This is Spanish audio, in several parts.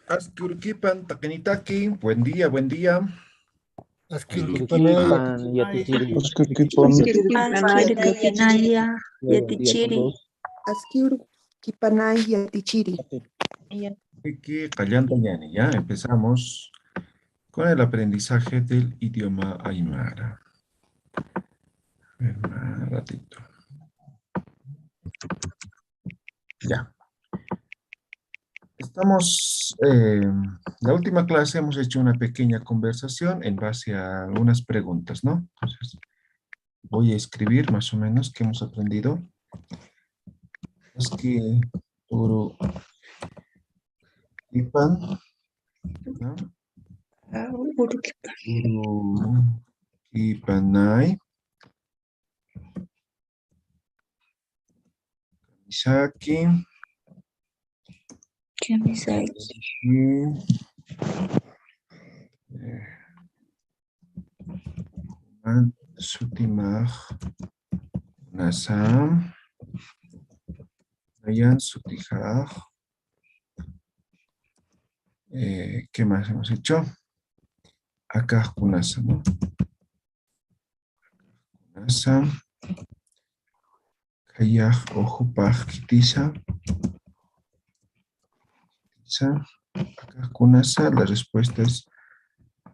Askurkipan takenitaki, buen día, buen día. Asquirukipanaya, Pan yatichiri. Askiru kipanaya yatichiri. Askiru kipanay yatichiri. Aquí, callando ñani, ya empezamos con el aprendizaje del idioma aymara. Un ratito. Ya. Estamos, la última clase hemos hecho una pequeña conversación en base a algunas preguntas, ¿no? Entonces, voy a escribir más o menos qué hemos aprendido. Es que uru ipan, ¿no? Uru ipanay, Isaki, Sutimaj, Nasam, Nayan Sutijaj. ¿Qué más hemos hecho? Acá Kunasa, ¿no? Kunasa, Kayaj Ojupaj Kitisa. Acá Kunasa, la respuesta es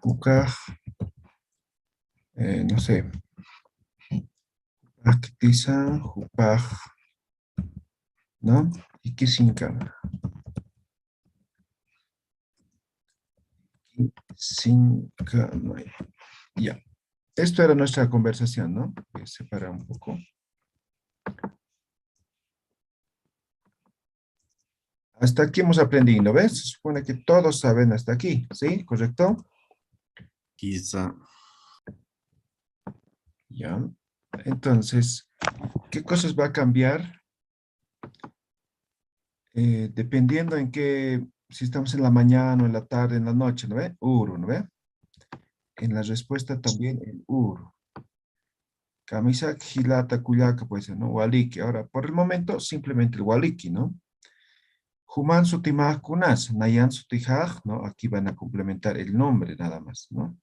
Ukaj, no sé. Jupaj Kitisa, Jupaj, ¿no? Y Kisinka. Kisinka, ya. Esto era nuestra conversación, ¿no? Voy a separar un poco. Hasta aquí hemos aprendido, ¿ves? Se supone que todos saben hasta aquí, ¿sí? ¿Correcto? quizá. Ya. Entonces, ¿qué cosas va a cambiar? Dependiendo en qué, si estamos en la mañana o en la tarde, en la noche, ¿no ve? Uru, ¿no ve? En la respuesta también el uru. Kamisak, hilata, kuyaka, puede ser, ¿no? Waliki. Ahora, por el momento, simplemente el waliki, ¿no? Human sutimaj kunas, nayan sutijaj, ¿no? Aquí van a complementar el nombre nada más, ¿no?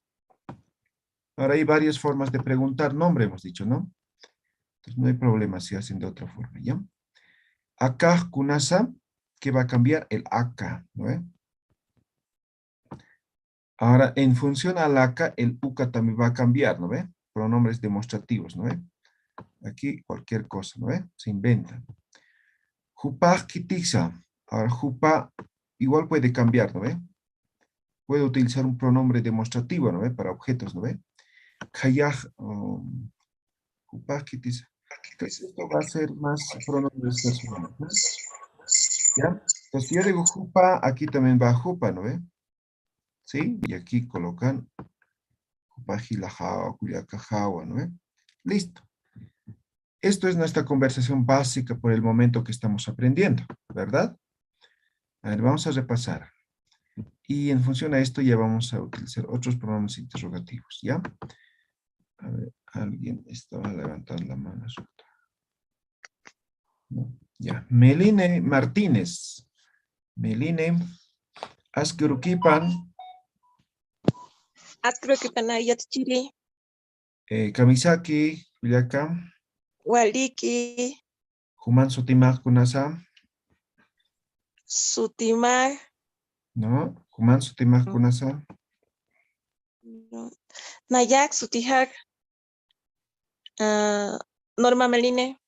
Ahora hay varias formas de preguntar nombre, hemos dicho, ¿no? Entonces no hay problema si hacen de otra forma, ¿ya? Acá kunasa, que va a cambiar el acá, ¿no ve? Ahora, en función al acá, el uka también va a cambiar, ¿no ve? Pronombres demostrativos, ¿no ve? Aquí cualquier cosa, ¿no ve? Se inventa. Jupaj kitiza. Ahora, jupa igual puede cambiar, ¿no ve? Puede utilizar un pronombre demostrativo, ¿no ve? Para objetos, ¿no ve? Kayaj, jupaj kitiza. Entonces, esto va a ser más pronombres personales, ¿no? ¿Ya? Entonces, si yo digo jupa, aquí también va jupa, ¿no ve? ¿Sí? Y aquí colocan jupajilajawa, culiacajawa, ¿no ve? Listo. Esto es nuestra conversación básica por el momento que estamos aprendiendo, ¿verdad? A ver, vamos a repasar. Y en función a esto ya vamos a utilizar otros pronombres interrogativos, ¿ya? A ver, alguien estaba levantando la mano. ¿No? Ya. Meline Martínez. Meline, Askerukipan, Asquirukipanaya yatichiri. Kamisaki, Culiaca, Waliki. Human Sotimak Kunasa, Sutimar. ¿no? Human Sotimak Kunasa, Nayak sutihak. Norma Meline.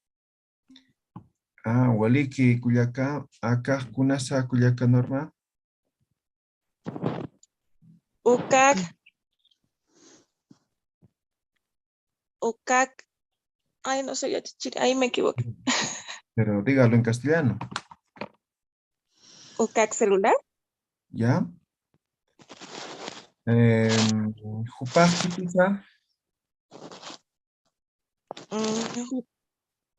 Waliki, Culiaca, Akaj Kunasa, Culiaca Norma, Ukak. Ukak. Ay, no sé yatichiri. Ahí me equivoqué. pero dígalo en castellano, Ukak celular. ¿ya? Jupaj Kitisa,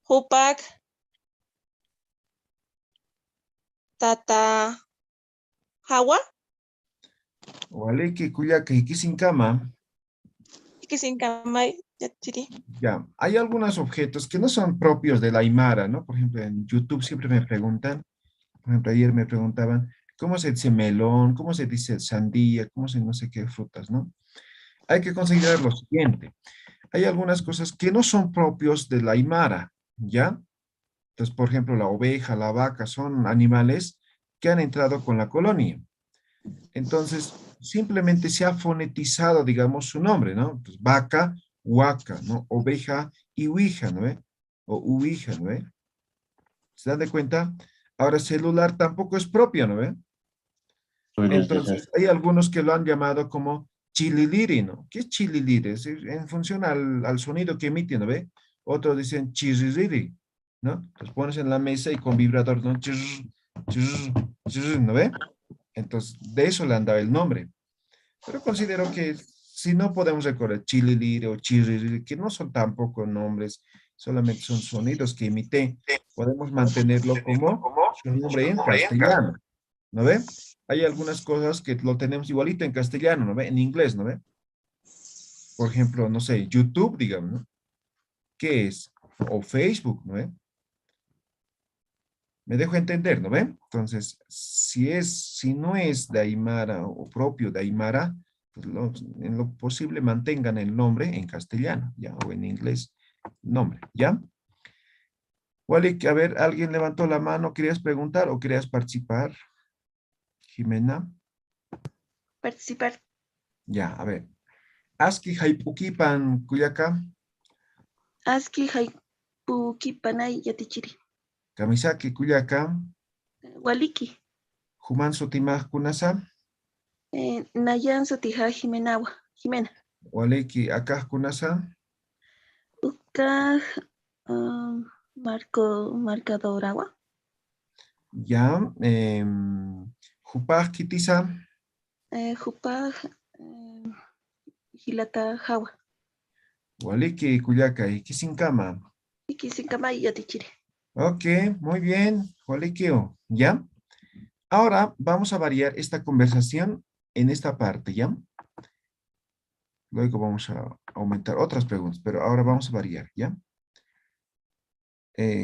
Hupak. Tata. Hawa. Waliki, Culiaca, Kama. Que sin kamay yatichiri. Ya, hay algunos objetos que no son propios de la Aymara, ¿no? Por ejemplo, en YouTube siempre me preguntan, por ejemplo, ayer me preguntaban, ¿Cómo se dice melón? ¿Cómo se dice sandía? ¿Cómo se no sé qué frutas, no? Hay que considerar lo siguiente. Hay algunas cosas que no son propios de la Aymara, ¿ya? Entonces, por ejemplo, la oveja, la vaca son animales que han entrado con la colonia. Entonces, simplemente se ha fonetizado, digamos, su nombre, ¿no? Entonces, vaca, huaca, ¿no? Oveja, iwija, ¿no ve? O uwija, ¿no ve? ¿Se dan de cuenta? Ahora, celular tampoco es propio, ¿no ve? Entonces, hay algunos que lo han llamado como chililiri, ¿no? ¿Qué es chililiri? Es decir, en función al sonido que emite, ¿no ve? Otros dicen chirririri, ¿no? Los pones en la mesa y con vibrador, ¿no? Chirr, chirr, chirr, ¿no ve? Entonces, de eso le han dado el nombre. Pero considero que si no podemos recordar chililiri o chirririri, que no son tampoco nombres, solamente son sonidos que emite, podemos mantenerlo como su nombre en castellano, ¿no ve? Hay algunas cosas que lo tenemos igualito en castellano, ¿no ve? En inglés, ¿no ve? Por ejemplo, no sé, YouTube, digamos, ¿no? ¿Qué es? O Facebook, ¿no ve? Me dejo entender, ¿no ve? Entonces, si no es de Aymara o propio de Aymara, pues en lo posible mantengan el nombre en castellano, ¿ya? O en inglés, nombre, ¿ya? Wally, a ver, ¿alguien levantó la mano? ¿Querías preguntar o querías participar? Jimena. Participar. Ya, a ver. Aski Haipukipan Kuyaka, Aski Haipukipanay Yatichiri. Kamisaki Kuyaka, Waliki. Human Sotimaj Kunasa, Nayan Sotija Jimenawa. Jimena. Waleki Akaj Kunasa, Uka Marcadorawa. ya, Jupaj Kitisa, Jupa Hilata Hawa. Waleki Kuyaka, y Kisinkama. Iki Sinkamay Yatichiri. Ok, muy bien, Walekio, ¿ya? Ahora vamos a variar esta conversación en esta parte, ¿ya? Luego vamos a aumentar otras preguntas, pero ahora vamos a variar, ¿ya?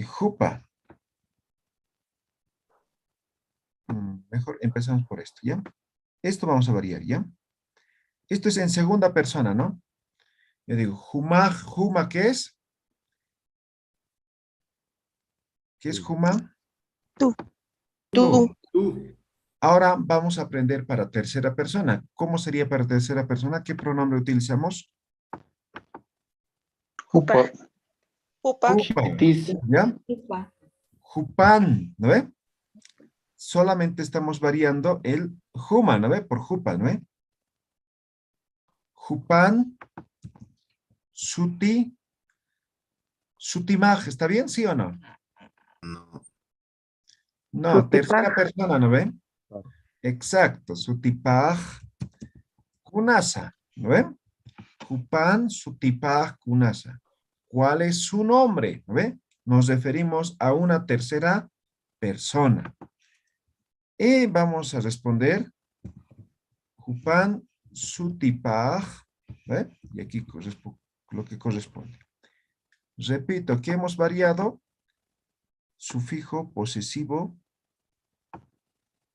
Jupa. Mejor empezamos por esto, ¿ya? Esto vamos a variar, ¿ya? Esto es en segunda persona, ¿no? Yo digo, Juma, ¿qué es? ¿Qué es Juma? Tú. Tú. Tú. Ahora vamos a aprender para tercera persona. ¿Cómo sería para tercera persona? ¿Qué pronombre utilizamos? Jupa. Jupa. Jupa, ¿ya? Jupan, ¿no ve? Solamente estamos variando el Juma, ¿no ve? Por Jupa, ¿no ve? Jupan, Suti, Sutimaj, ¿está bien? ¿Sí o no? No. No, tercera persona, ¿no ve? Exacto, Sutipaj, Kunasa, ¿no ve? Jupan, Sutipaj, Kunasa. ¿Cuál es su nombre? ¿No ve? Nos referimos a una tercera persona. Y vamos a responder, Jupan, Sutipaj, ¿ve? Y aquí lo que corresponde. Repito, que hemos variado sufijo posesivo,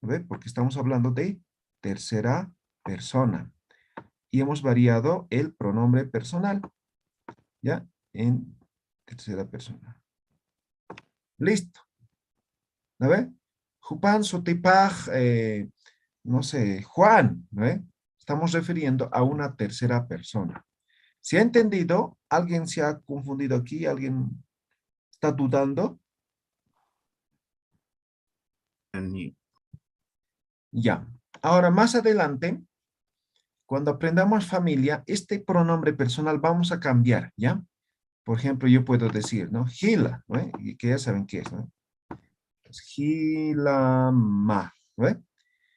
¿ve? Porque estamos hablando de tercera persona. Y hemos variado el pronombre personal, ¿ya? En tercera persona. Listo. ¿No ve? Jupan, Sotipaj, no sé, Juan, ¿no ve? Estamos refiriendo a una tercera persona. ¿Se ha entendido? ¿Alguien se ha confundido aquí? ¿Alguien está dudando? Ni. Ya. Ahora, más adelante, cuando aprendamos familia, este pronombre personal vamos a cambiar, ¿ya? Por ejemplo, yo puedo decir, ¿no? Gila, ¿no? Y que ya saben qué es, ¿no? Gilama, ¿no?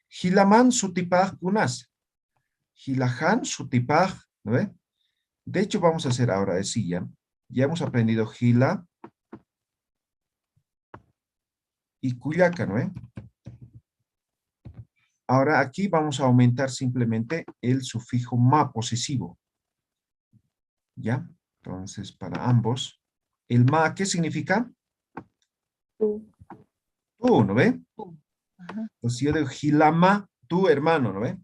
Gilaman sutipaj kunas. Gilahan sutipaj, ¿no? De hecho, vamos a hacer ahora así, ¿ya? Ya hemos aprendido gila y cuyaca, ¿no? Ahora aquí vamos a aumentar simplemente el sufijo ma posesivo. ¿Ya? Entonces, para ambos. El ma, ¿qué significa? Tú. Tú, ¿no ve? Entonces, si yo digo Hilama, tu hermano, ¿no ve?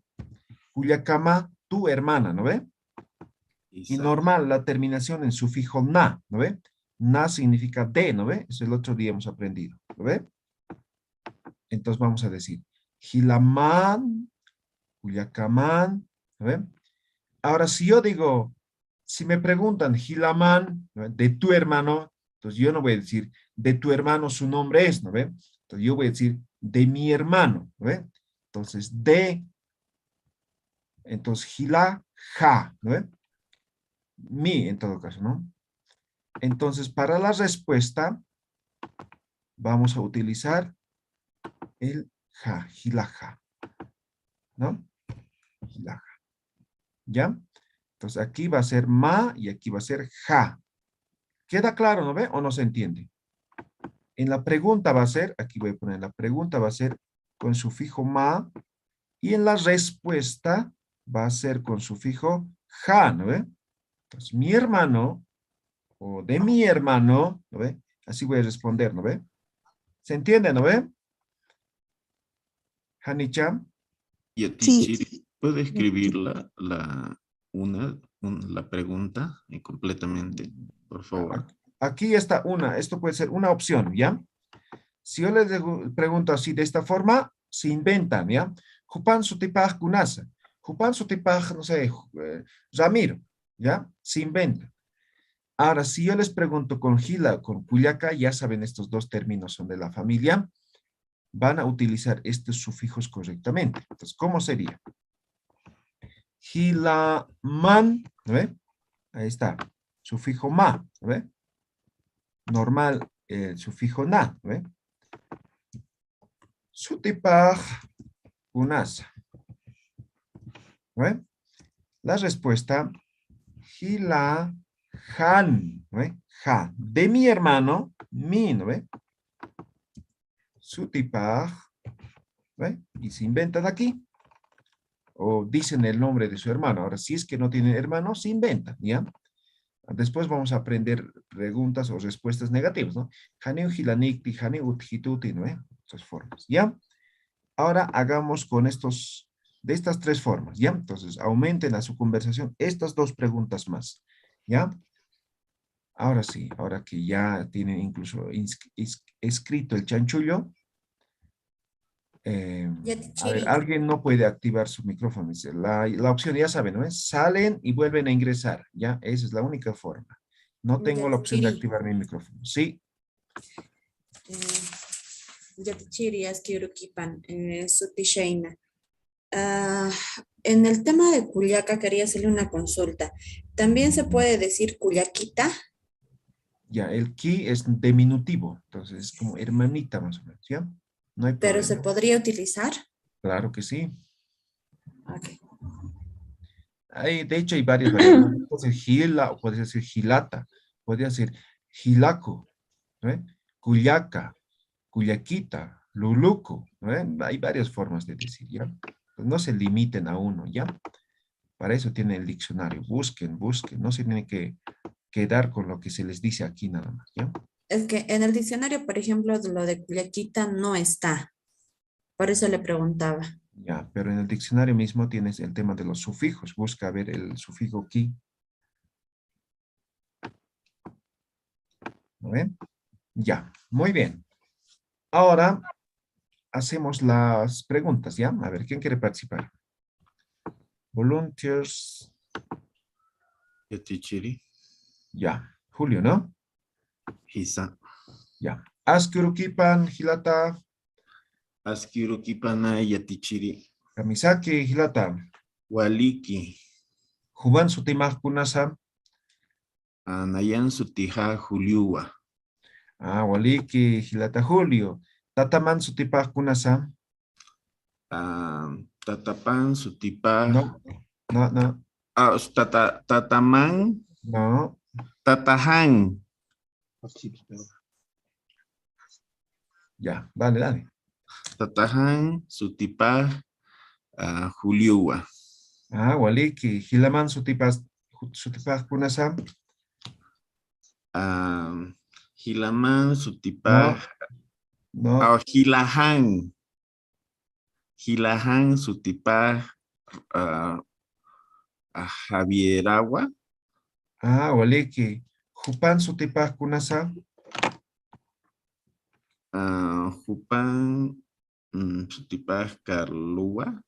Cuyacama, tu hermana, ¿no ve? Y Isaac. normal, la terminación en sufijo na, ¿no ve? Na significa de, ¿no ve? Eso el otro día hemos aprendido, ¿no ve? Entonces vamos a decir, Gilamán, Cuyacamán, ¿no ve? Ahora, si yo digo, si me preguntan, Gilamán, ¿no ve? De tu hermano, entonces yo no voy a decir, de tu hermano su nombre es, ¿no ve? Entonces yo voy a decir, de mi hermano, ¿no ve? Entonces, entonces, Gila, ja, ¿no ve? Mi, en todo caso, ¿no? Entonces, para la respuesta, vamos a utilizar el ja, gilaja, ¿no? Gilaja, ¿ya? Entonces, aquí va a ser ma y aquí va a ser ja. ¿Queda claro, no ve? ¿O no se entiende? En la pregunta va a ser, aquí voy a poner, la pregunta va a ser con sufijo ma y en la respuesta va a ser con sufijo ja, ¿no ve? Entonces, mi hermano o de mi hermano, ¿no ve? Así voy a responder, ¿no ve? ¿Se entiende, no ve? Hanicham. Y a ti, Sí. Chiri, ¿puede escribir la pregunta completamente, por favor? Aquí está una, esto puede ser una opción, ¿ya? Si yo les pregunto así de esta forma, se inventan, ¿ya? Jupan sutipaj kunasa. Jupan sutipaj, no sé, Ramiro, ¿ya? Se inventa. Ahora, si yo les pregunto con Gila, con Cuyaca, ya saben, estos dos términos son de la familia, van a utilizar estos sufijos correctamente. Entonces, ¿cómo sería? Gilaman, ¿no ve? Ahí está. Sufijo ma, ¿no ve? Normal, sufijo na, ¿no ve? Sutipaj kunasa. ¿No ve? La respuesta, Gila han, ¿no ve? Ja, de mi hermano, mi, ¿no ve? Sutipaj, ¿no ve? Y se inventan aquí. O dicen el nombre de su hermano. Ahora, si es que no tienen hermano, se inventan, ¿ya? Después vamos a aprender preguntas o respuestas negativas, ¿no? Haneu hilanikti, haneu utjituti, ¿no? Estas formas, ¿ya? Ahora hagamos con de estas tres formas, ¿ya? Entonces, aumenten a su conversación estas dos preguntas más, ¿ya? Ahora sí, ahora que ya tienen incluso escrito el chanchullo, a ver, alguien no puede activar su micrófono. Dice, la opción ya saben, ¿no es? Salen y vuelven a ingresar, ¿ya? Esa es la única forma. No tengo la opción de activar mi micrófono. Sí, Yatichiri, Askiurukipan, Sutishaina. En el tema de Culiaca quería hacerle una consulta. ¿También se puede decir Culiaquita? ya, el ki es diminutivo, entonces es como hermanita más o menos, ¿ya? No hay ¿Pero se problema. podría utilizar? Claro que sí. Ok. De hecho, hay varias variantes. Puede ser gila o puede ser gilata. Puede ser gilaco, ¿no? Cuyaca, cuyaquita, luluco, ¿no? Hay varias formas de decir, ¿ya? Pues no se limiten a uno, ¿ya? Para eso tiene el diccionario. Busquen, busquen. No se tienen que quedar con lo que se les dice aquí nada más, ¿ya? Es que en el diccionario, por ejemplo, lo de Culiaquita no está. Por eso le preguntaba. Ya, pero en el diccionario mismo tienes el tema de los sufijos. Busca ver el sufijo ki. ¿No ven? Ya, muy bien. Ahora hacemos las preguntas, ¿ya? A ver, ¿quién quiere participar? Volunteers. Yatichiri, Ya. Julio, ¿no? Isa, Ya. Askurukipan, Hilata, Askiurukipana, Yatichiri, Kamisaki, Hilata, Waliki, Juban Sutimaj Kunasa, Anayan Sutija, Juliua, Waliki, Hilata, Julio, Tataman Sutipaj Kunasa, Tatapan, Sutipa, no, no, no, Tataman, no, Tatahan, ya, dale, dale. Tatahan, Sutipa, Juliua, Waliki, Hilaman Sutipaj Kunasa, Hilaman, Sutipa, no, no, Hilahan, Hilahan Sutipaj a Javieragua. Ah, waliki. Jupan sutipaj kunasa. Jupan Sutipaj Carlua.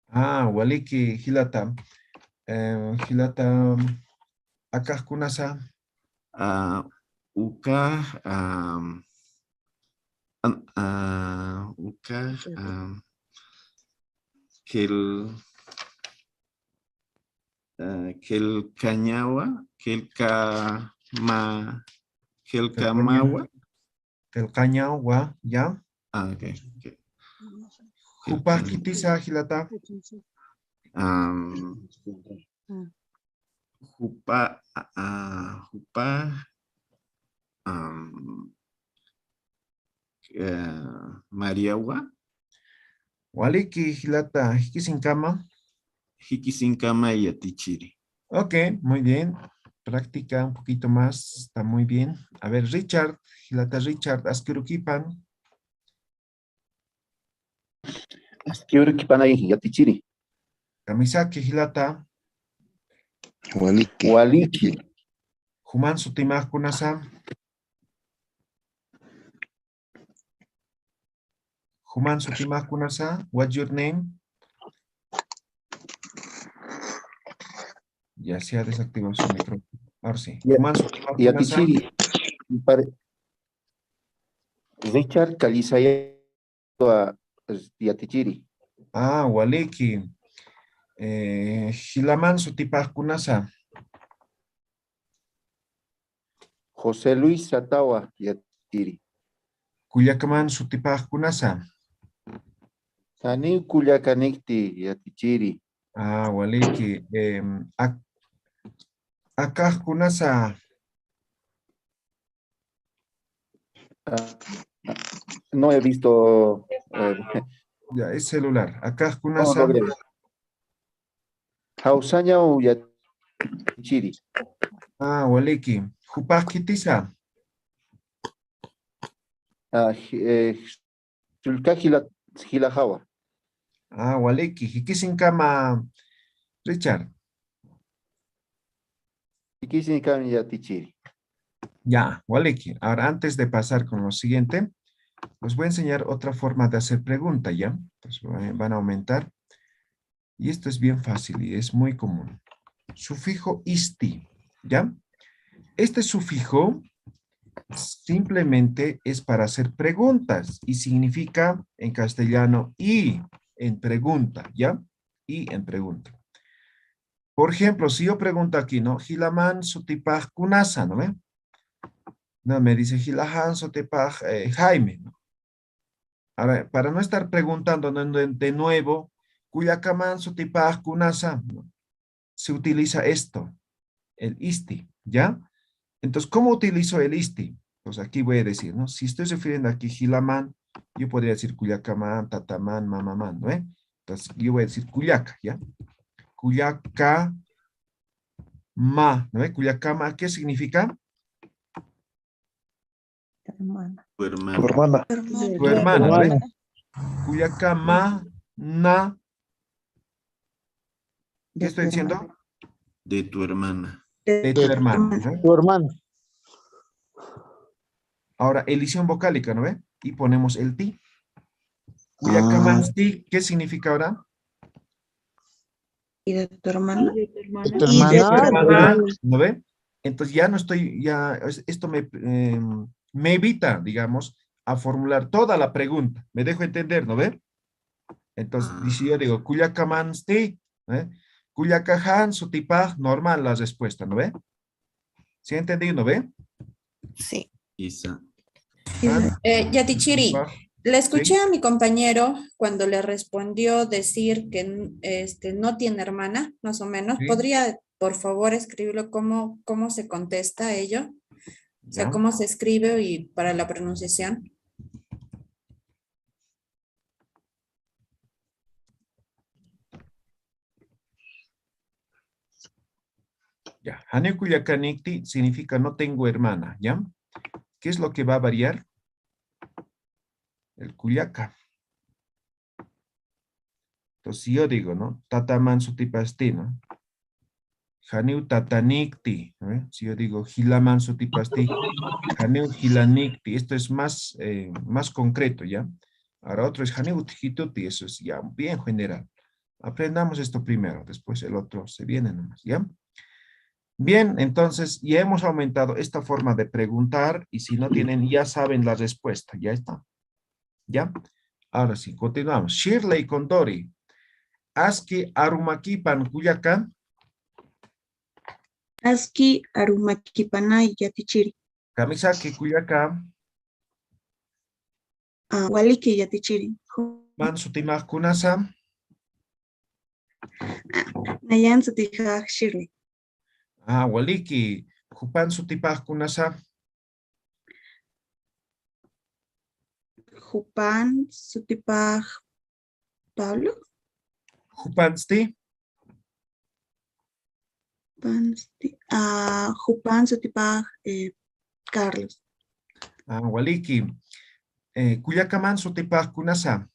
Ah, waliki hilata. Hilata akaj kunasa. Uka Uka Kel Cañagua, Kelkamawa. Telcañagua, ya. Ok. Jupaj kitisa hilata. Jupa Mariagua. Waliki hilata hikisinkama. Hikisinkama y Atichiri. Ok, muy bien. Práctica un poquito más. Está muy bien. A ver, Richard. Hilata Richard. Askirukipan. Askiurukipan ahí, Yatichiri. Kamisaki hilata. Waliki. Waliki. Juman sutimaj kunasa. Juman sutimaj kunasa. What's your name? Ya se ha desactivado su micrófono. Ahora sí. Juman sutimaj kunasa. Yatichiri. Richard Kalisaya Yatichiri. Ah, waliki. Hilaman sutipaj kunasa. José Luis Satawa Yatichiri. Kuyakaman sutipaj kunasa. Sani Kuyakanekti Yatichiri. Ah, waliki. Akaj kunasa. No he visto. Ya, es celular. Akaj No kunasa. logré. Hausaña o Yatichiri. Ah, waliki. Jupaj kitisa. Sulka Hilahawa. Ah, waliki. Hikisinkama. Richard. Hikisinkama Yatichiri. Ya, waliki. Ahora, antes de pasar con lo siguiente, les voy a enseñar otra forma de hacer pregunta, ¿ya? Pues van a aumentar. Y esto es bien fácil y es muy común. Sufijo isti, ¿ya? Este sufijo simplemente es para hacer preguntas y significa en castellano y en pregunta, ¿ya? Y en pregunta. Por ejemplo, si yo pregunto aquí, ¿no? Hilaman sutipaj kunasa, ¿no ve? No, me dice Hilahan sutipaj Jaime, ¿no? Ahora, para no estar preguntando de nuevo, Kuyakaman sutipaj kunasa, ¿no? Se utiliza esto, el isti, ¿ya? Entonces, ¿cómo utilizo el isti? Pues aquí voy a decir, ¿no? Si estoy refiriendo aquí Hilaman, yo podría decir Kuyakaman, Tataman, Mamaman, ¿no? Entonces, yo voy a decir Kuyaka, ¿ya? Kuyaka, ma, ¿no? Kuyakama, ¿qué significa? Hermana. Tu Tu hermana. hermana. Tu hermana, ¿no? Kuyakama, na. ¿Qué estoy diciendo? De tu hermana. De tu hermano, ¿no? Tu hermano. Ahora, elisión vocálica, ¿no ve? Y ponemos el ti. Kuyakamansti, ¿qué significa ahora? ¿Y de tu hermana? Tu Y de tu hermana. hermana, ¿no ve? Entonces ya no estoy, esto me evita, digamos, a formular toda la pregunta. Me dejo entender, ¿no ve? Entonces, si yo digo, Kuyakamansti, ¿eh? Kuyakahan, sutipaj, normal la respuesta, ¿no ve? ¿Sí entendí, no ve? Sí. Isa. Yatichiri, le escuché Sí. a mi compañero cuando le respondió decir que no tiene hermana, más o menos. Sí. ¿Podría, por favor, escribirlo cómo se contesta a ello? O sea, Ya. cómo se escribe y para la pronunciación. Ya. Hanekuyakanikti significa no tengo hermana, ¿ya? ¿Qué es lo que va a variar? El kuyaka. Entonces, si yo digo, ¿no? Tataman sutipasti, ¿no? Janiu tatanikti, ¿no? Si yo digo hilaman sutipasti, janiu hilanikti. Esto es más concreto, ¿ya? Ahora otro es janiu tijituti, eso es ya bien general. Aprendamos esto primero, después el otro se viene nomás, ¿ya? Bien, entonces ya hemos aumentado esta forma de preguntar y si no tienen, ya saben la respuesta, ya está. ¿Ya? Ahora sí, continuamos. Shirley Condori. Aski arumakipan Culiacán. Aski arumakipanay yatichiri. Kamisaki Culiacán. Waliki yatichiri. Mansutimaj Kunasa. Nayan sutijaj Shirley. Waliki. Jupan Sutipaj Kunasa. Jupan sutipaj Pablo. Jupansti. Jupan sutipaj Carlos. Waliki. Culiacaman Sutipaj Kunasa.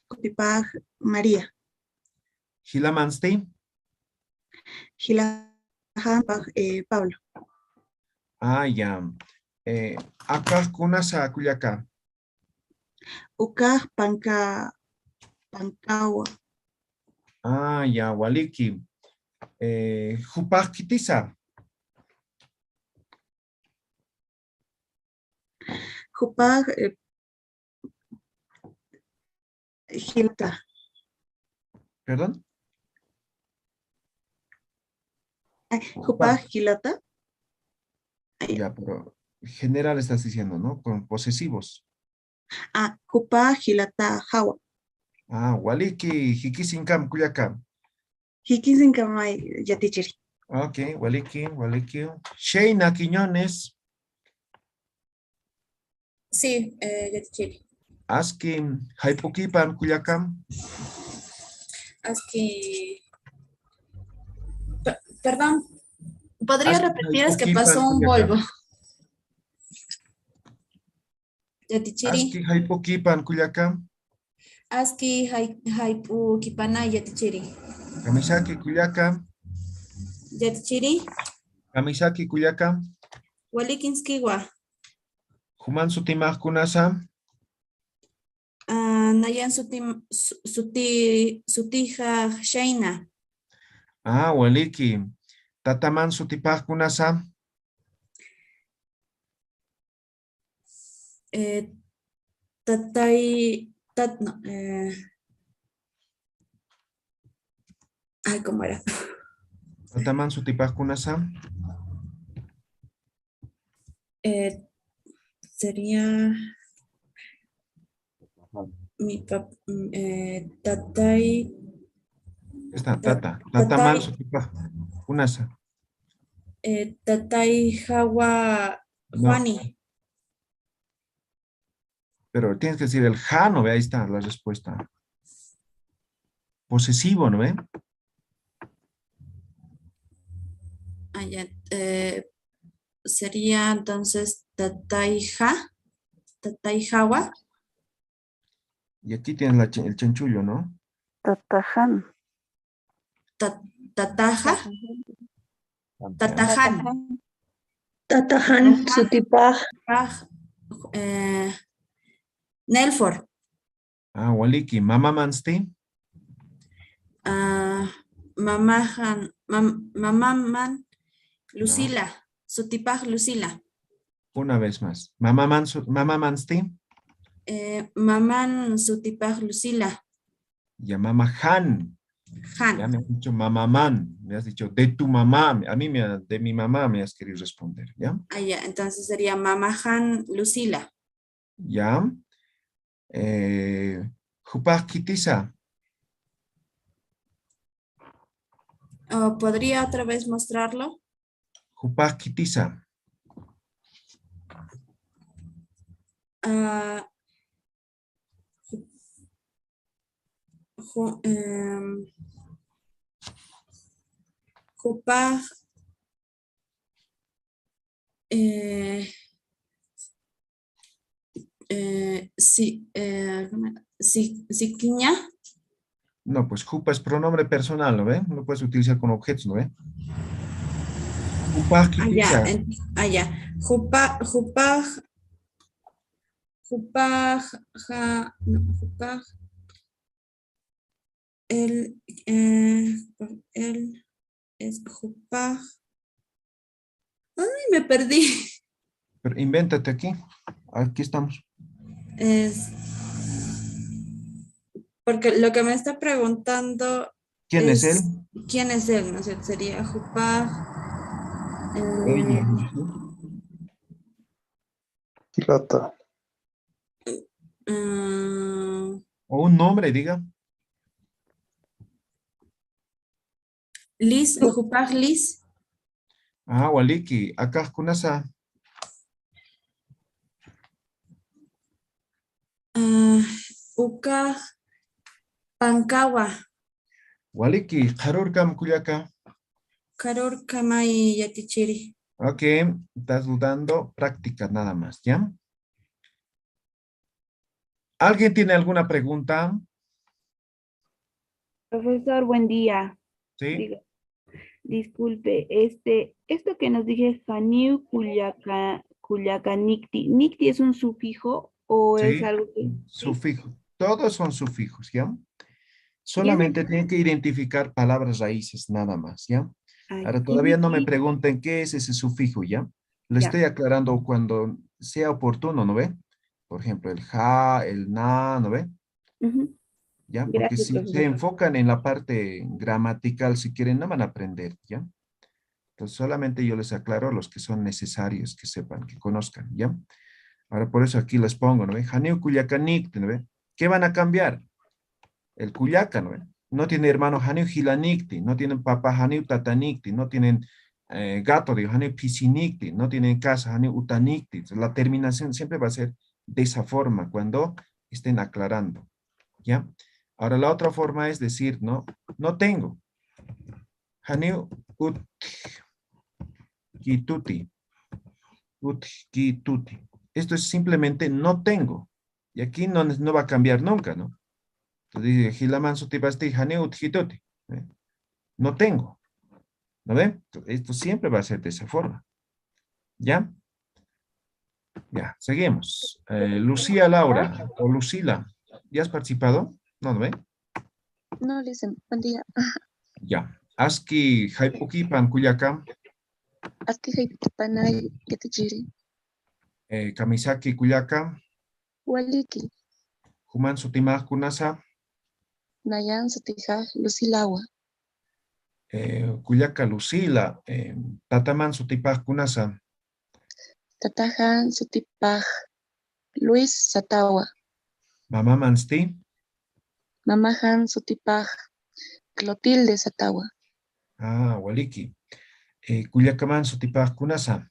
Sutipaj María. Hilamansti. Hilajan Pablo. Ya. Akaj Kunasa Culiacán. Ukaj Pancawa. Ya, Waliki. Jupaj Kitisa. Jupaj Gilta. Perdón. Jupaj Gilata. Ya, pero general estás diciendo, ¿no? Con posesivos. Jupaj Gilata Jawa. Waliki, Jikisinkam, Culiacán. Hikisin Kamay Yatichiri. Ok, Waliki. Sheina Quiñones. Sí, Yatichiri. Aski, Jaipuquipan, Culiacán. Aski. Perdón, ¿podría Aski, repetir? Es que Jaipuquipan, pasó un Culiacán. Volvo. Yatichiri. Aski, Jaipuquipan, Culiacán. Aski haipu kipana yatichiri. Kamisaki, Culiacán. Yatichiri. Kamisaki, Culiacán. Walikinskiwa. Juman Sutimaj Kunasa. Nayan sutija shaina. Waliki. Tataman Sutipaj Kunasa. ¿Cómo era? Tataman Sutipaj Kunasa. Sería mi tatay. Está, Tataman Sutipaj Kunasa. Tatay Hawa No. Juani. Pero tienes que decir el ja, ¿no ve? Ahí está la respuesta. Posesivo, ¿no ve? Ya, sería entonces Tatayja, Tatayjawa, Y aquí tienes el chanchullo, ¿no? Tatajan. Tataja, Tatajan, Tatahan sutipaj Nelfor, Waliki, Mama Mansti. Mamaman, Lucila, Sutipaj Lucila, Una vez más. Mama Mansti. Maman Sutipaj Lucila, Y Mama Han. Ya Han. me has dicho mamá man. Me has dicho de tu mamá. A mí de mi mamá me has querido responder. ¿Ya? Ya, entonces sería Mamahan Lucila. Ya. Jupaj Kitisa. ¿Podría otra vez mostrarlo? Jupaj Kitisa. Jupaj sí, siquiña. No, pues jupa es pronombre personal, ¿no ve? No puedes utilizar con objetos, ¿no ve? Jupa Allá, kitisa. allá. Jupaj, no, jupaj, el, el es jupaj. Ay, me perdí. Pero invéntate aquí. Aquí estamos. Es porque lo que me está preguntando ¿Quién es él? es quién es él, ¿no es cierto? Sería jupaj. Ella. Hilata. O un nombre, diga. Liz, jupaj Liz. Ah, waliki. Acá kunasa. Ukaj Pankawa. Waliki. Harurkam kuyaka. Karor Kamay Yatichiri. Ok. Estás dudando. Práctica nada más, ¿ya? ¿Alguien tiene alguna pregunta? Profesor, buen día. Sí. Disculpe, esto que nos dije, Janiu Culiacanicti, ¿nicti es un sufijo o es Sí. algo que... sí? Sufijo. Todos son sufijos, ¿ya? ¿Quién me... Solamente tienen que identificar palabras raíces, nada más, ¿ya? ay, Ahora, ¿quién todavía no me me... pregunten qué es ese sufijo, ¿ya? Lo Ya. estoy aclarando cuando sea oportuno, ¿no ve? Por ejemplo, el ja, el na, ¿no ve? Ujú. ¿Ya? Porque Gracias, si se profesor. enfocan en la parte gramatical, si quieren, no van a aprender, ¿ya? Entonces, solamente yo les aclaro los que son necesarios que sepan, que conozcan, ¿ya? Ahora, por eso aquí les pongo, ¿no ve? Janiu Culiacanik, ¿no ve? ¿Qué van a cambiar? El Cuyaca, ¿no ve? No tiene hermano Janiu Gilanicti, no tienen papá Janiu Tatanicti, no tienen gato de Janiu Pisinicti, no tienen casa Janiu Utanicti. La terminación siempre va a ser de esa forma cuando estén aclarando, ¿ya? Ahora la otra forma es decir, no, no tengo. Janiu Utkituti, Utkituti. Esto es simplemente no tengo. Y aquí no va a cambiar nunca, ¿no? Entonces dice, Gilaman Sutipasti Janiu Utkituti. No tengo. ¿No ven? Esto siempre va a ser de esa forma. ¿Ya? Ya, seguimos. Lucía Laura o Lucila, ¿ya has participado? ¿No, no ven? No, listen, buen día. Ya. Aski Haipuki Pankuyaka, Aski panay yatichiri. Kamisaki Kuyaka, Waliki, Human Sutimah Kunasa, nayan sutijaj lucilawa. Kuyaka Lucila, Tataman Sutipah Kunasa, Tatajan sutipaj Luis Satawa. Mamá Mansti, Mamajan sutipaj Clotilde Satawa. Waliki, Kuyakaman Sutipah Kunasa,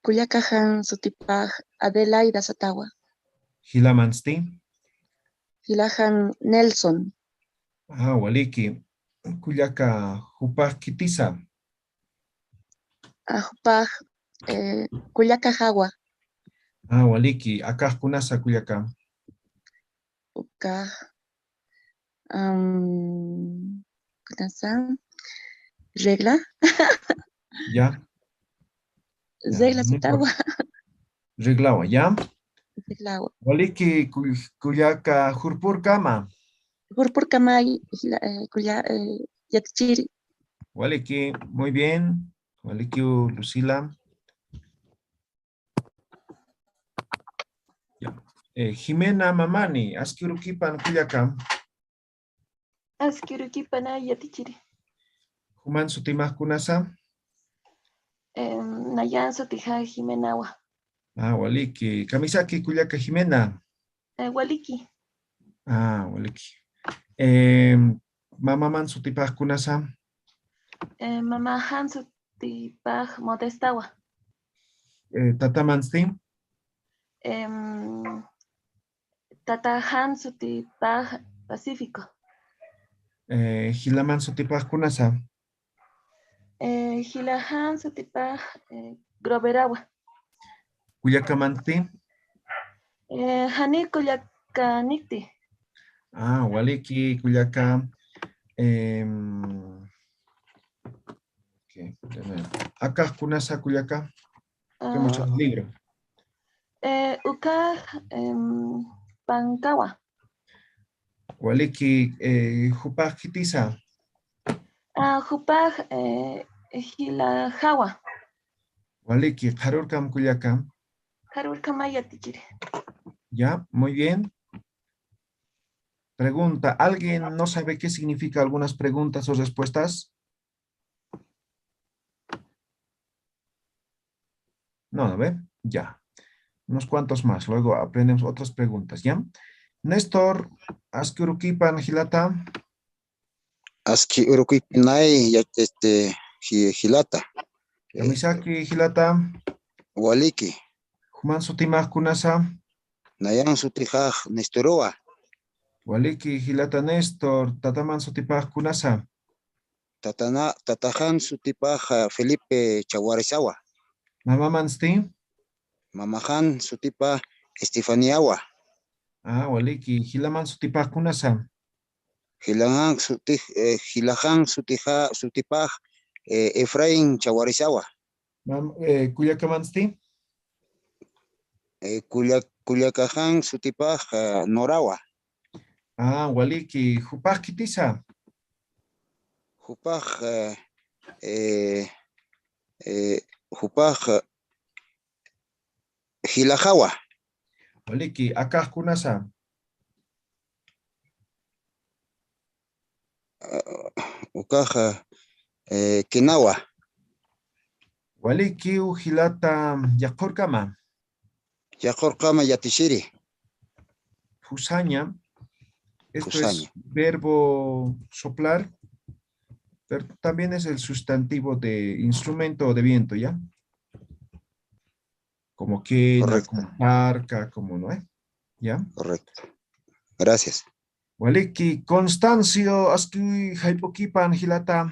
Kuyakajan sutipaj Adelaida Satawa. Hilamansti, Hilajan Nelson. Waliki, Kuyaka Hupah Kitisa, Ajupaj Kuyakajawa. Waliki, Akah Kunasa Kuyaka, Ukaj regla. ya, ya, Regla no Satawa. importa. Reglawa, ya. Reglawa. Waliki Kuyaka Hurpur Kama, Purpur kamay yatichiri. Waliki, muy bien. Waliki Lucila. Ya. Jimena Mamani, Askirukipan Kuyaka, Askiruki panay yatichiri. Human Sutimah Kunasa, Nayan sutija Jimenawa. Waliki, Kamisaki Kuyaka Jimena, Waliki. Waliki. Mamaman Sutipah Kunasa, Mama Han sutipaj Modestawa. Tataman Sti, Tata Han sutipaj Pacífico. Hilaman Sutipah Kunasa, Hilahan sutipaj Groverawa. Kuyaka Manti, Hani Kuyakaniti. Ah, Waliki, Culiacán. Ok, de nuevo. Acá, Kunasa, Culiacán. Que mucho libro. Uka Pankawa. Waliki, Jupaj, Kitisa. Jupaj Hilajawa. Waliki, Harurkam, Culiacán. Harurkamaya Tichiri. Ya, muy bien. Pregunta, ¿alguien no sabe qué significa algunas preguntas o respuestas? No, ¿no ve? Ya. Unos cuantos más. Luego aprendemos otras preguntas, ¿ya? Néstor, Askurukipan, Gilata. Aski Urukuipinay Hilata. Yamisaki, Gilata. Waliki. Juman Sutimaj, Kunasa. Nayan Sutijaj Nestorua. Waliki, Gilata, Néstor. Tataman Sutipaj, Kunasa. Tatajan Sutipaj Felipe Chaguarizawa. Mamá Mansti. Mamajan Sutipaj Estefaniawa. Ah, Waliki, Gilaman Sutipaj, Kunasa. Hilajan Sutipaj Efraín Chaguarizawa. Cuyacamansti. Culiacajan Sutipaj Norawa. Ah, Waliki, Jupaj, Kitisa. Jupaj Jupaj Hilajawa. Waliki, Akaj, Kunasa. Ukaja Kinawa. Waliki, Ujilata, Yakurkama. Yakorkama Yatishiri. Fusaña. Esto Fusaña. es verbo soplar, pero también es el sustantivo de instrumento o de viento, ¿ya? Como quena, Correcto. como parca, como no es, ¿ya? Correcto. Gracias. Waliki, Constancio, Aski, Haipokipan, Hilata.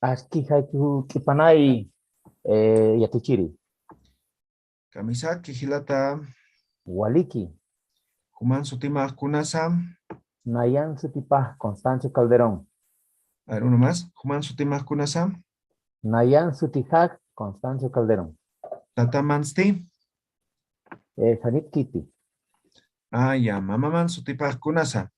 Aski haiku kipanay yatichiri. Kamisaki, Hilata. Waliki. Juman Sutima, Kunasa. Nayan Sutipaj Constancio Calderón. A ver, uno más. Juman Sutima, Kunasa. Nayan Sutijaj Constancio Calderón. Tata Mansti. Hanit Kitty. Ah, ya. Mamaman Sutipa, Kunasa.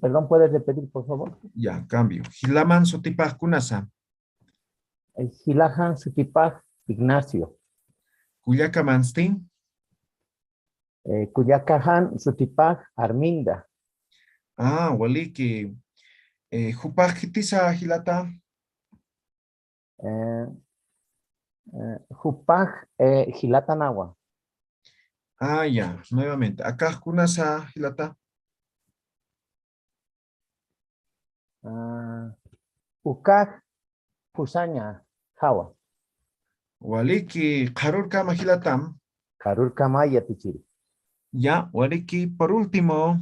Perdón, ¿puedes repetir, por favor? Ya, cambio. Hilaman Sutipa, Kunasa. Hilajan Sutipaj Ignacio. Kuyaka Mansti. Cuyacajan Sutipaj Arminda. Ah, Waliki. Jupaj, Kitisa, Hilata. Jupaj Gilatanagua. Ah, ya, nuevamente. Acá, Kunasa, Hilata. Ukaj Fusaña Jawa. Waliki, Karurka, Mahilatam. Karur Kamaya Tichiri. Ya, Waliki, por último,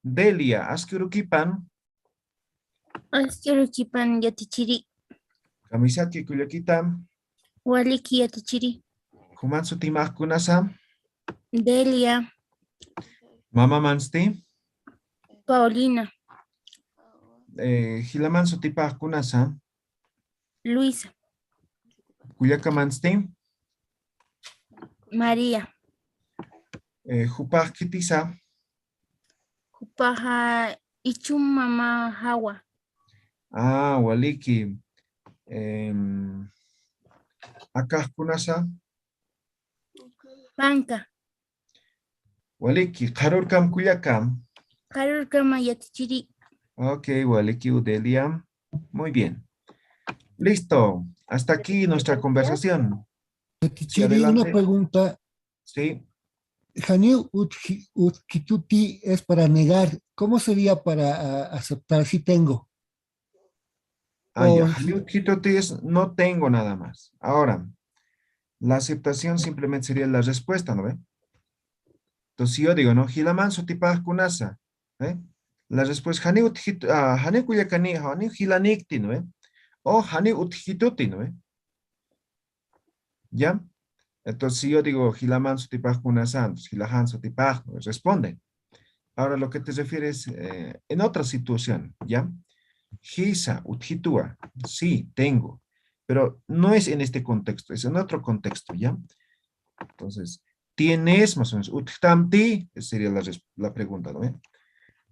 Delia, Askurukipan. Askerukipan yatichiri. Kamisaki, Kuyakitam. Waliki yatichiri. Kumatsu Timah, Kunasa. Delia. Mama Mansti. Paulina. Hilaman Sutipah, Kunasa. Luisa. Kuyaka Mansti. María. Jupah, Kitisa. Jupaja Ichum Mama Hawa. Ah, Waliki. Acá, Kunasa. Panca. Waliki, Karurkam, Kuyakam. Karur Kama yatichiri. Ok, Waliki, Udelia. Muy bien. Listo. Hasta aquí nuestra conversación. Sí, Tichiri, una adelante. pregunta. Sí. Hanil Utkituti es para negar. ¿Cómo sería para aceptar? Sí tengo. Ah, ya. O- Hanil Kitoti es no tengo nada más. Ahora, la aceptación simplemente sería la respuesta, ¿no ve? Entonces, si yo digo, ¿no? Hilaman Sutipah Kunasa. La respuesta, Hanil Kuyakani, Hanil Hilanikti, ¿no ve? O Hanil Utkituti, ¿no ve? ¿Ya? Entonces, si yo digo, Hilaman Sutipaj Kunasan, Hilahan Sutipaj, pues responden. Ahora, lo que te refieres en otra situación, ¿ya? Hisa, uthitua, sí, tengo. Pero no es en este contexto, es en otro contexto, ¿ya? Entonces, tienes, más o menos, uttamti, esa sería la pregunta, ¿no?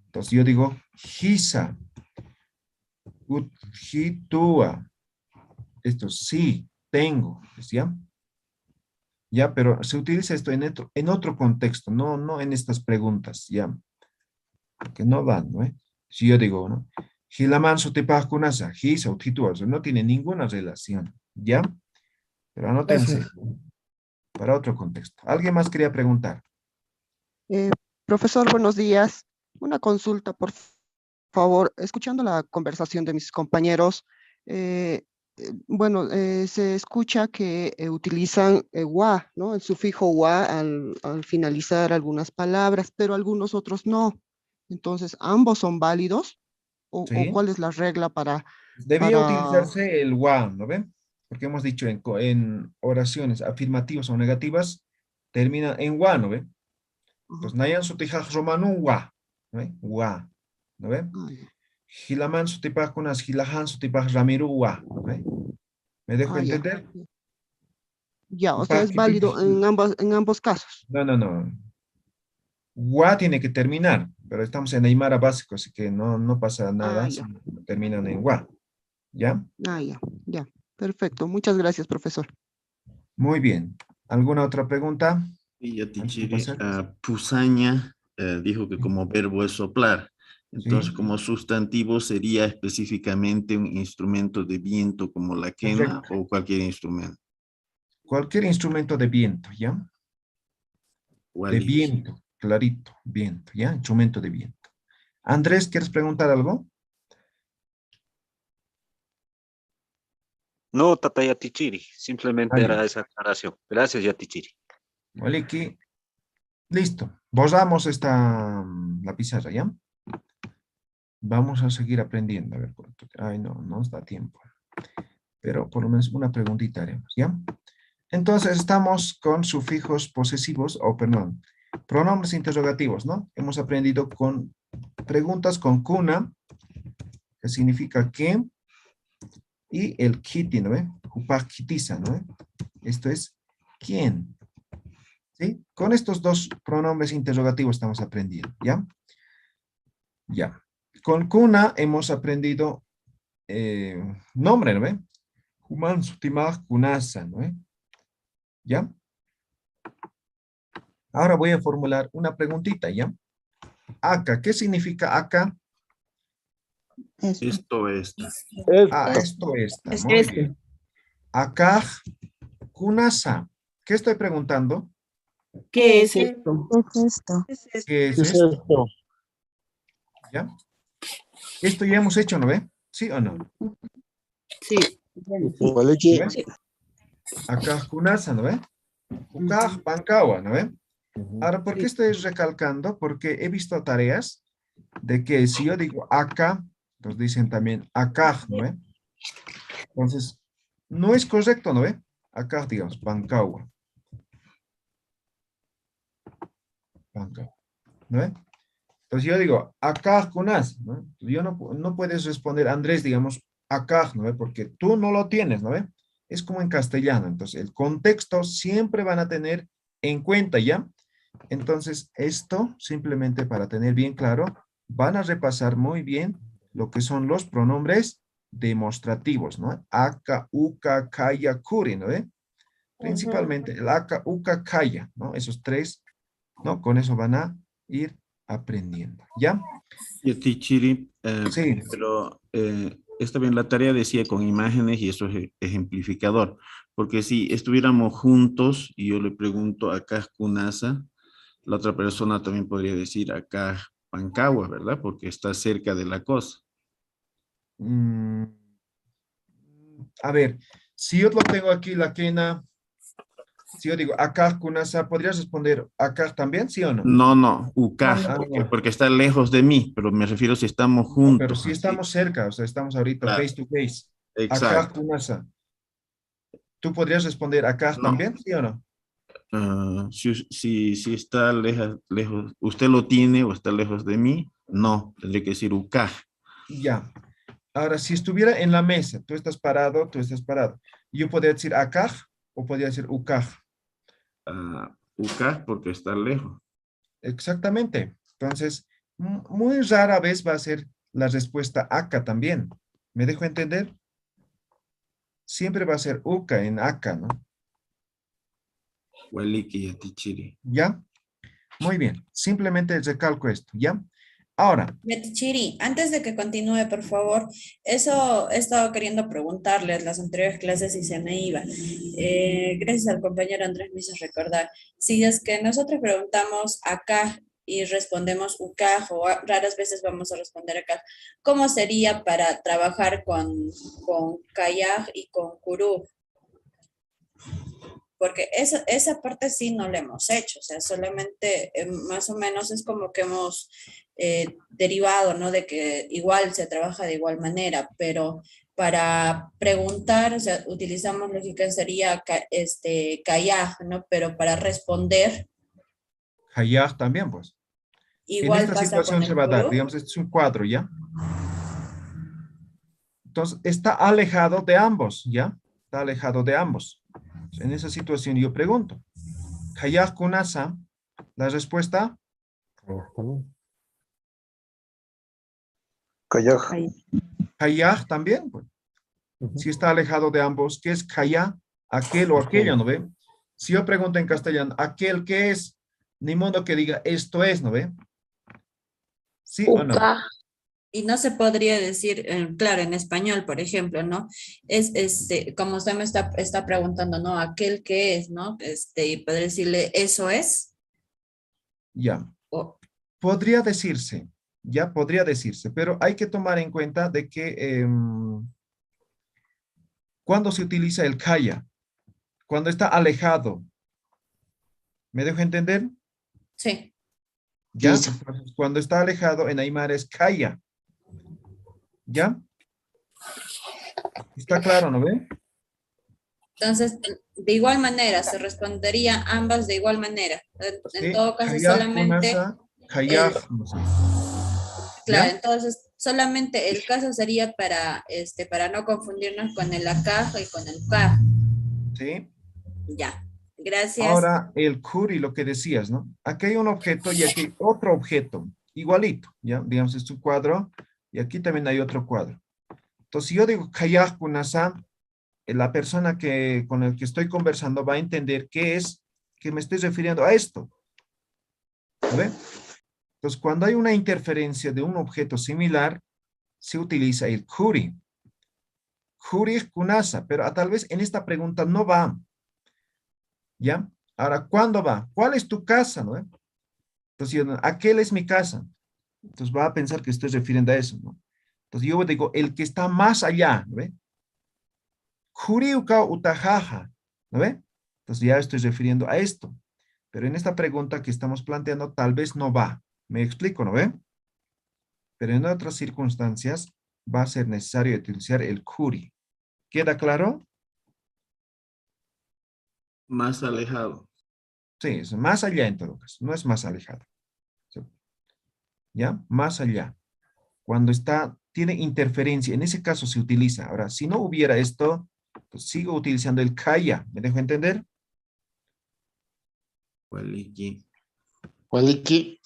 Entonces, yo digo, hisa, uthitua. Esto sí, tengo, ¿ya? Ya, pero se utiliza esto en otro contexto, no en estas preguntas, ¿ya? Que no van, ¿no? Si yo digo, ¿no? Hilaman sutipaj kunasa, hisa, uthitua, o sea, no tiene ninguna relación, ¿ya? Pero anótense Gracias. para otro contexto. ¿Alguien más quería preguntar? Profesor, buenos días. Una consulta, por favor. Escuchando la conversación de mis compañeros, bueno, se escucha que utilizan wa, ¿no? El sufijo wa al finalizar algunas palabras, pero algunos otros no. Entonces, ¿ambos son válidos? ¿O Sí. cuál es la regla para...? Debía utilizarse el wa, ¿no ven? Porque hemos dicho en oraciones afirmativas o negativas, termina en wa, ¿no ven? Entonces, nayan sutijaj romanu wa, ¿no ven? Wa, ¿no ven? Hilaman sutipaj kunas, hilahan sutipaj ramiru wa, ¿no ven? ¿Me dejo entender? Ya, o sea, es válido en ambos casos. No. Wa tiene que terminar, pero estamos en Aymara básico, así que no pasa nada si terminan en wa. ¿Ya? Ya. Perfecto. Muchas gracias, profesor. Muy bien. ¿Alguna otra pregunta? Y Yatichiri, Pusaña dijo que como verbo es soplar. Entonces, como sustantivo sería específicamente un instrumento de viento como la quena o cualquier instrumento. Cualquier instrumento de viento, ¿ya? De viento, clarito, viento, ¿ya? Instrumento de viento. Andrés, ¿quieres preguntar algo? No, Tata Yatichiri, simplemente era esa aclaración. Gracias, Yatichiri. Maliki, listo. Borramos la pizarra, ¿ya? Vamos a seguir aprendiendo. A ver, ay, no nos da tiempo. Pero por lo menos una preguntita haremos, ¿ya? Entonces estamos con sufijos posesivos, perdón, pronombres interrogativos, ¿no? Hemos aprendido con preguntas con kuna, que significa que, y el kiti, ¿no ve? Upakitiza, ¿no ve? Esto es quién. ¿Sí? Con estos dos pronombres interrogativos estamos aprendiendo, ¿ya? Ya. Con kuna hemos aprendido nombre, ¿no ve? Human sutimaj kunasa, ¿no ve? ¿Ya? Ahora voy a formular una preguntita, ¿ya? Acá, ¿qué significa acá? Esto es. Esto está. Muy bien. Acá, kunasa. ¿Qué estoy preguntando? ¿Qué es esto? ¿Qué es esto? ¿Ya? Esto ya hemos hecho, ¿no ve? ¿Sí o no? Sí. ¿Sí? Acá, kunasa, ¿no ve? Acá, pancawa, ¿no ve? Ahora, ¿por qué estoy recalcando? Porque he visto tareas de que si yo digo acá, pues dicen también acá, ¿no ve? Entonces, no es correcto, ¿no ve? Acá, digamos, pancawa. ¿No ve? Entonces yo digo, acá kunas, ¿no? Yo no puedes responder, Andrés, digamos, acá, ¿no ve? Porque tú no lo tienes, ¿no ve? Es como en castellano, entonces el contexto siempre van a tener en cuenta, ¿ya? Entonces esto, simplemente para tener bien claro, van a repasar muy bien lo que son los pronombres demostrativos, ¿no? Aka, uka, kaya, kuri, ¿no ve? Principalmente el aka, uka, kaya, ¿no? Esos tres, ¿no? Con eso van a ir aprendiendo, ¿ya? Yatichiri, sí. Pero esta vez la tarea decía con imágenes y eso es ejemplificador, porque si estuviéramos juntos y yo le pregunto acá Kunasa, la otra persona también podría decir acá Pancagua, ¿verdad? Porque está cerca de la cosa. A ver, si yo lo tengo aquí, la quena, si yo digo acá Kunasa, ¿podrías responder acá también, sí o no? No, Ucaj, porque está lejos de mí, pero me refiero si estamos juntos. Pero si estamos cerca, o sea, estamos ahorita face to face. Exacto. Acá Kunasa. ¿Tú podrías responder acá No. también, sí o no? Si está lejos, usted lo tiene o está lejos de mí, no, tendría que decir ukaj. Ya. Ahora, si estuviera en la mesa, tú estás parado, yo podría decir acá o podría decir ukaj. Ukaj porque está lejos. Exactamente. Entonces, muy rara vez va a ser la respuesta acá también. ¿Me dejo entender? Siempre va a ser uka en acá, ¿no? Waliki yatichiri. ¿Ya? Muy bien. Simplemente recalco esto, ¿ya? Ahora. Yatichiri, antes de que continúe, por favor, eso he estado queriendo preguntarles las anteriores clases y se me iba. Gracias al compañero Andrés me hizo recordar. Si es que nosotros preguntamos acá y respondemos ukaj o raras veces vamos a responder acá, ¿cómo sería para trabajar con kayaj y con kuru? Porque esa parte sí no la hemos hecho, o sea, solamente más o menos es como que hemos derivado, ¿no? De que igual se trabaja de igual manera, pero para preguntar, o sea, utilizamos lo que sería kayaj, ¿no? Pero para responder... Kayaj también, pues. Igual en esta situación se va a dar, digamos, este es un cuadro, ¿ya? Entonces, está alejado de ambos, ¿ya? Está alejado de ambos. En esa situación yo pregunto, ¿Kayaj kunasa? La respuesta. Kayaj. Kayaj también, pues. Si está alejado de ambos, ¿qué es kayaj? Aquel o aquella, ¿no ve? Si yo pregunto en castellano, ¿aquel qué es? Ni modo que diga, esto es, ¿no ve? ¿Sí o no? Y no se podría decir, claro, en español, por ejemplo, ¿no? Es como usted me está preguntando, ¿no? Aquel que es, ¿no? Y poder decirle, ¿eso es? Ya. Podría decirse, ya podría decirse, pero hay que tomar en cuenta de que cuando se utiliza el kaya, cuando está alejado, ¿me dejo entender? Sí. Ya, entonces, cuando está alejado en Aymara es kaya. ¿Ya? ¿Está claro, no ve? Entonces, de igual manera, se respondería ambas de igual manera. En todo caso, solamente... Claro, entonces, solamente el caso sería para no confundirnos con el akaj y con el ukaj. Sí. Ya, gracias. Ahora, el kuri, lo que decías, ¿no? Aquí hay un objeto y aquí hay otro objeto, igualito, ¿ya? Digamos, es un cuadro y aquí también hay otro cuadro. Entonces, si yo digo kayaj kunasa, la persona con el que estoy conversando va a entender qué es, que me estoy refiriendo a esto. ¿Lo ve? Entonces, cuando hay una interferencia de un objeto similar, se utiliza el kuri. Kuri es kunasa, pero tal vez en esta pregunta no va. ¿Ya? Ahora, ¿cuándo va? ¿Cuál es tu casa? ¿No? Entonces, aquel es mi casa. Entonces, va a pensar que estoy refiriendo a eso, ¿no? Entonces, yo digo, el que está más allá, ¿no ve? Kuriuka utajaja, ¿no ve? Entonces, ya estoy refiriendo a esto. Pero en esta pregunta que estamos planteando, tal vez no va. ¿Me explico, no ve? Pero en otras circunstancias, va a ser necesario utilizar el kuri. ¿Queda claro? Más alejado. Sí, es más allá en todo caso, no es más alejado. ¿Ya? Más allá. Cuando tiene interferencia, en ese caso se utiliza. Ahora, si no hubiera esto, pues sigo utilizando el kaya. ¿Me dejo entender? Waliki. Waliki.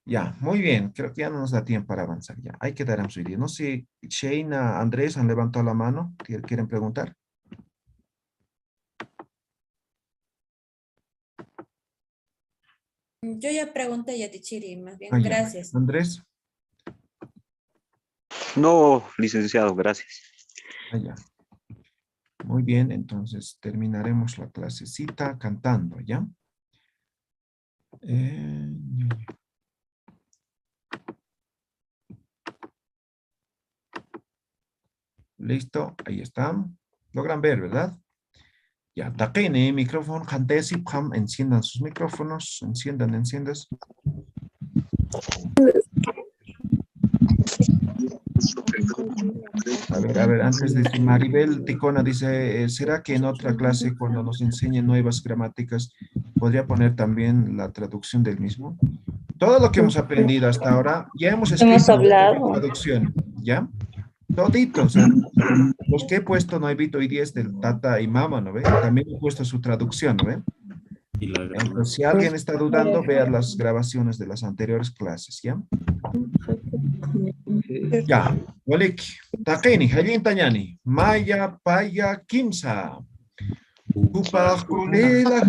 Ya, muy bien. Creo que ya no nos da tiempo para avanzar. Ya, hay que dar a su idea. No sé, Shane, Andrés han levantado la mano. ¿Quieren preguntar? Yo ya pregunté, Yatichiri, más bien, Ya. gracias. Andrés. No, licenciado, gracias. Ya. Muy bien, entonces terminaremos la clasecita cantando, ¿ya? Listo, ahí están. Logran ver, ¿verdad? Ya, taqini, micrófono, jantesi, pam, enciendan sus micrófonos, enciendas. A ver, antes de Maribel Ticona dice, ¿será que en otra clase cuando nos enseñen nuevas gramáticas podría poner también la traducción del mismo? Todo lo que hemos aprendido hasta ahora, ya hemos escrito hablado. traducción, ¿ya? Todito, o sea, los que he puesto no he visto hoy día es del tata y mama, ¿no ve? También he puesto su traducción, ¿no ve? Y la Entonces, si alguien está dudando, vea las grabaciones de las anteriores clases, ¿ya? Ya, Oliki, Takeni, Helin Tañani, Maya, Paya, Kimsa. Upah kulela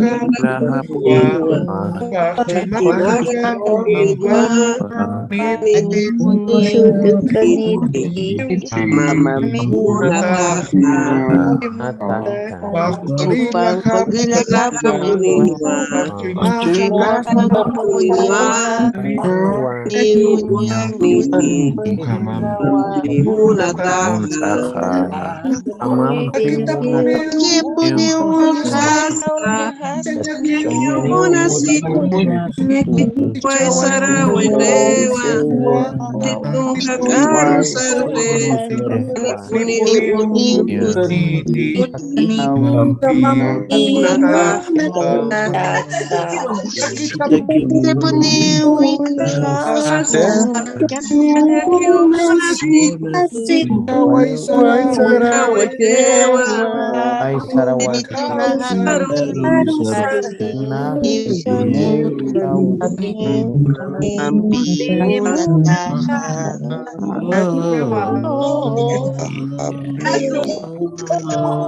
Ay, Sarawak. Oh.